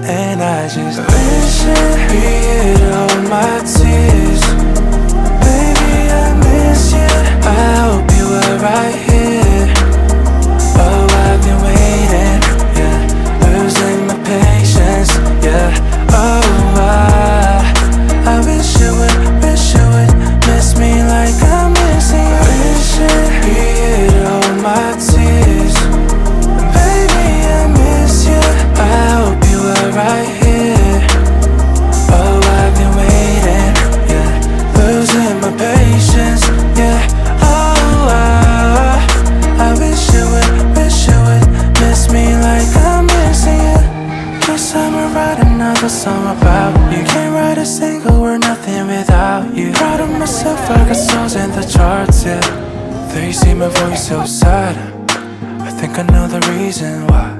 and I just wish it could hold my tears. Baby, I miss you. I hope you were right here. Oh, I've been waiting, yeah, losing my patience, yeah. Oh, I wish you would miss me like I'm missing you. Wish it could hold my tears. Baby, I miss you. I hope you were right here. Oh, I've been waiting, yeah, losing my patience, yeah. Oh, I wish you would miss me like I'm missing you. Guess I'ma write another song about you. Can't write a single word, nothing without you. Proud of myself, I got songs in the charts, yeah. Though you see my voice so sad, I think I know the reason why.